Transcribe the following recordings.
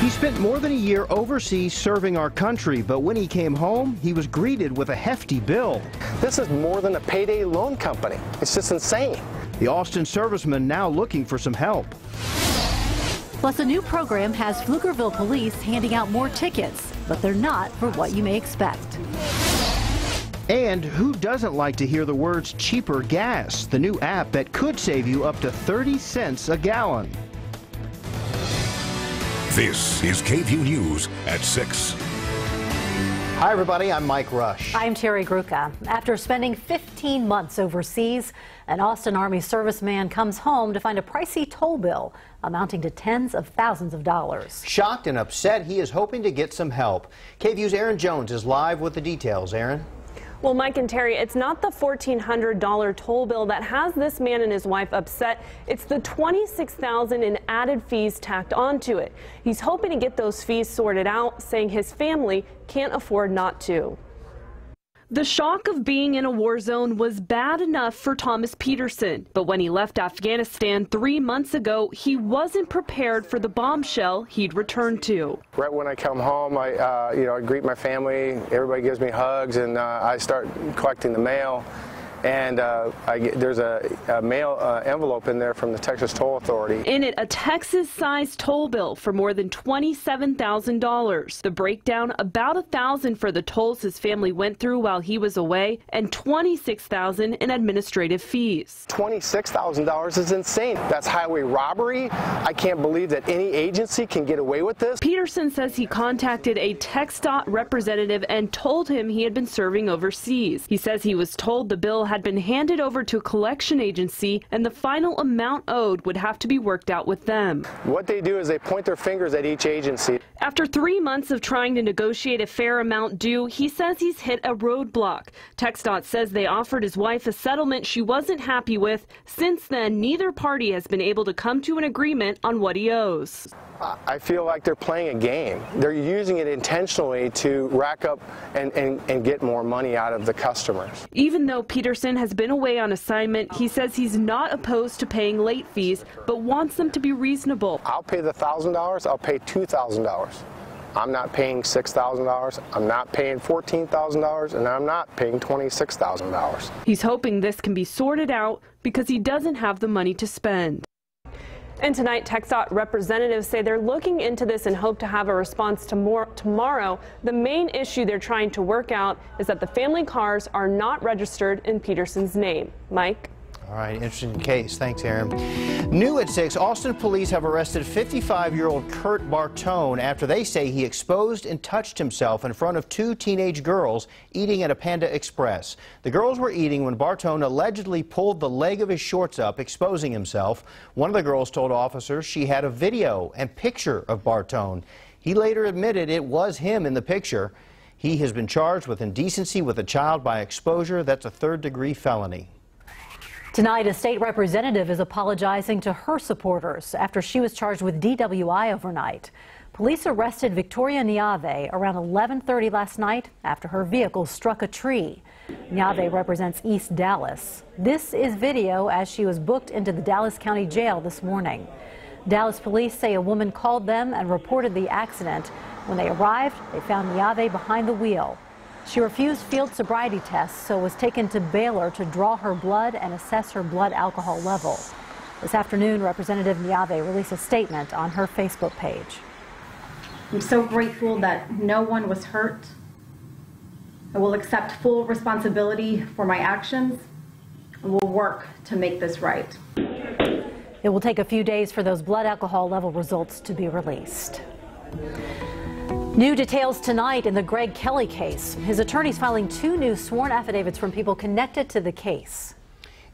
He spent more than a year overseas serving our country, but when he came home, he was greeted with a hefty bill. This is more than a payday loan company. It's just insane. The Austin serviceman now looking for some help. Plus, a new program has Pflugerville police handing out more tickets, but they're not for what you may expect. And who doesn't like to hear the words cheaper gas? The new app that could save you up to 30 cents a gallon. This is KVUE News at 6. Hi, everybody. I'm Mike Rush. I'm Terry Gruca. After spending 15 months overseas, an Austin Army serviceman comes home to find a pricey toll bill amounting to tens of thousands of dollars. Shocked and upset, he is hoping to get some help. KVUE's Aaron Jones is live with the details. Aaron? Well, Mike and Terry, it's not the $1,400 toll bill that has this man and his wife upset. It's the $26,000 in added fees tacked onto it. He's hoping to get those fees sorted out, saying his family can't afford not to. The shock of being in a war zone was bad enough for Thomas Peterson, but when he left Afghanistan 3 months ago, he wasn't prepared for the bombshell he'd returned to. Right when I come home, I greet my family. Everybody gives me hugs, and I start collecting the mail. And there's a mail envelope in there from the Texas Toll Authority. In it, a Texas-sized toll bill for more than $27,000. The breakdown, about $1,000 for the tolls his family went through while he was away, and $26,000 in administrative fees. $26,000 is insane. That's highway robbery. I can't believe that any agency can get away with this. Peterson says he contacted a TxDOT representative and told him he had been serving overseas. He says he was told the bill had been handed over to a collection agency and the final amount owed would have to be worked out with them. What they do is they point their fingers at each agency. After 3 months of trying to negotiate a fair amount due, he says he's hit a roadblock. TxDOT says they offered his wife a settlement she wasn't happy with. Since then, neither party has been able to come to an agreement on what he owes. I feel like they're playing a game. They're using it intentionally to rack up and get more money out of the customers. Even though Peterson has been away on assignment, he says he's not opposed to paying late fees, but wants them to be reasonable. I'll pay the $1,000, I'll pay $2,000. I'm not paying $6,000, I'm not paying $14,000, and I'm not paying $26,000. He's hoping this can be sorted out because he doesn't have the money to spend. And tonight, TxDOT representatives say they're looking into this and hope to have a response tomorrow. The main issue they're trying to work out is that the family cars are not registered in Peterson's name. Mike? All right, interesting case. Thanks, Aaron. New at 6, Austin police have arrested 55-year-old Kurt Bartone after they say he exposed and touched himself in front of 2 teenage girls eating at a Panda Express. The girls were eating when Bartone allegedly pulled the leg of his shorts up, exposing himself. One of the girls told officers she had a video and picture of Bartone. He later admitted it was him in the picture. He has been charged with indecency with a child by exposure. That's a third-degree felony. Tonight, a state representative is apologizing to her supporters after she was charged with DWI overnight. Police arrested Victoria Niave around 11:30 last night after her vehicle struck a tree. Niave represents East Dallas. This is video as she was booked into the Dallas County Jail this morning. Dallas police say a woman called them and reported the accident. When they arrived, they found Niave behind the wheel. She refused field sobriety tests, so was taken to Baylor to draw her blood and assess her blood alcohol level. This afternoon, Representative Niave released a statement on her Facebook page. I'm so grateful that no one was hurt. I will accept full responsibility for my actions and will work to make this right. It will take a few days for those blood alcohol level results to be released. New details tonight in the Greg Kelly case. His attorney's filing 2 new sworn affidavits from people connected to the case.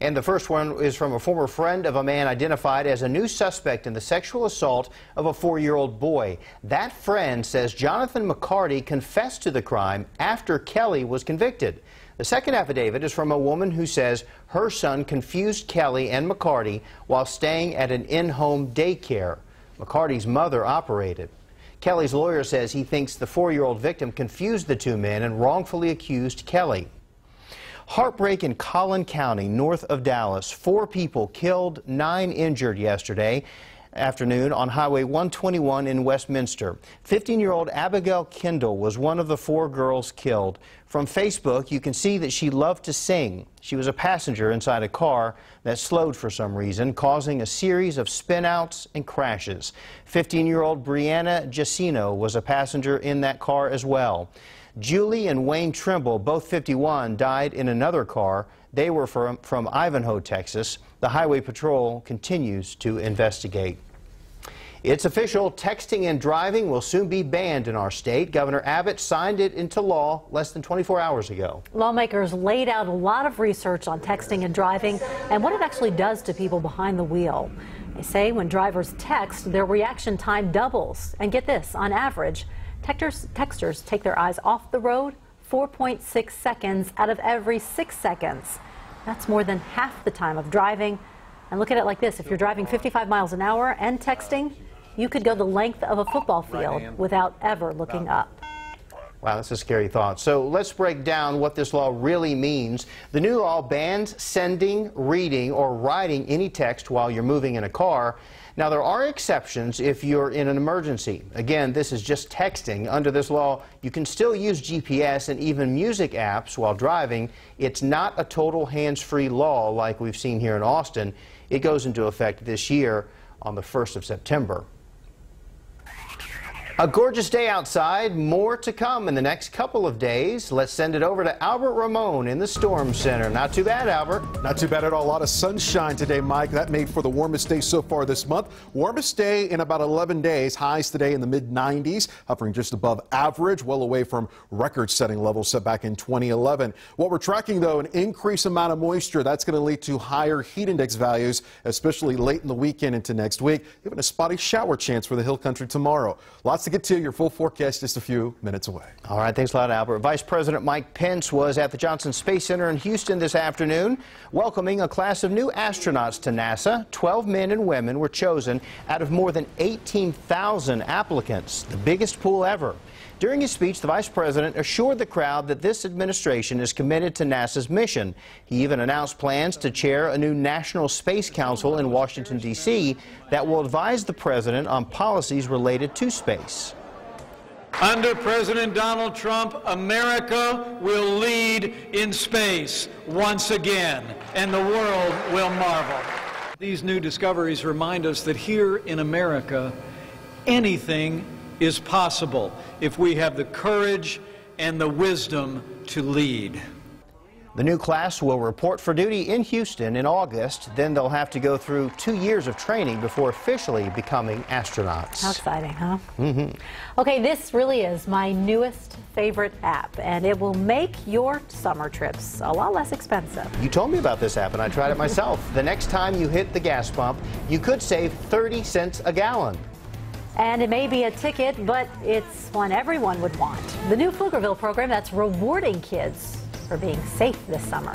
And the first one is from a former friend of a man identified as a new suspect in the sexual assault of a 4-year-old boy. That friend says Jonathan McCarty confessed to the crime after Kelly was convicted. The second affidavit is from a woman who says her son confused Kelly and McCarty while staying at an in-home daycare. McCarty's mother operated. Kelly's lawyer says he thinks the 4-year-old victim confused the 2 men and wrongfully accused Kelly. Heartbreak in Collin County, north of Dallas. 4 people killed, 9 injured yesterday afternoon on Highway 121 in Westminster. 15-year-old Abigail Kendall was one of the 4 girls killed. From Facebook, you can see that she loved to sing. She was a passenger inside a car that slowed for some reason, causing a series of spinouts and crashes. 15-year-old Brianna Jacino was a passenger in that car as well. Julie and Wayne Trimble, both 51, died in another car. They were from Ivanhoe, Texas. The Highway Patrol continues to investigate. It's official, texting and driving will soon be banned in our state. Governor Abbott signed it into law less than 24 hours ago. Lawmakers laid out a lot of research on texting and driving and what it actually does to people behind the wheel. They say when drivers text, their reaction time doubles. And get this, on average, texters take their eyes off the road 4.6 seconds out of every 6 seconds. That's more than half the time of driving. And look at it like this. If you're driving 55 miles an hour and texting, you could go the length of a football field without ever looking up. Wow, that's a scary thought. So let's break down what this law really means. The new law bans sending, reading, or writing any text while you're moving in a car. Now, there are exceptions if you're in an emergency. Again, this is just texting. Under this law, you can still use GPS and even music apps while driving. It's not a total hands-free law like we've seen here in Austin. It goes into effect this year on the 1st of September. A gorgeous day outside, more to come in the next couple of days. Let's send it over to Albert Ramon in the Storm Center. Not too bad, Albert. Not too bad at all. A lot of sunshine today, Mike. That made for the warmest day so far this month. Warmest day in about 11 days. Highs today in the mid-90s, hovering just above average, well away from record-setting levels set back in 2011. What we're tracking, though, an increased amount of moisture. That's going to lead to higher heat index values, especially late in the weekend into next week. Even a spotty shower chance for the hill country tomorrow. Lots to get to. Your full forecast just a few minutes away. All right, thanks a lot, Albert. Vice President Mike Pence was at the Johnson Space Center in Houston this afternoon, welcoming a class of new astronauts to NASA. 12 men and women were chosen out of more than 18,000 applicants, the biggest pool ever. During his speech, the vice president assured the crowd that this administration is committed to NASA's mission. He even announced plans to chair a new National Space Council in Washington, D.C. that will advise the president on policies related to space. Under President Donald Trump, America will lead in space once again, and the world will marvel. These new discoveries remind us that here in America, anything is possible if we have the courage and the wisdom to lead. The new class will report for duty in Houston in August. Then they'll have to go through 2 years of training before officially becoming astronauts. How exciting, huh? Okay, this really is my newest favorite app, and it will make your summer trips a lot less expensive. You told me about this app, and I tried it myself. The next time you hit the gas pump, you could save 30 cents a gallon. And it may be a ticket, but it's one everyone would want. The new Pflugerville program that's rewarding kids for being safe this summer.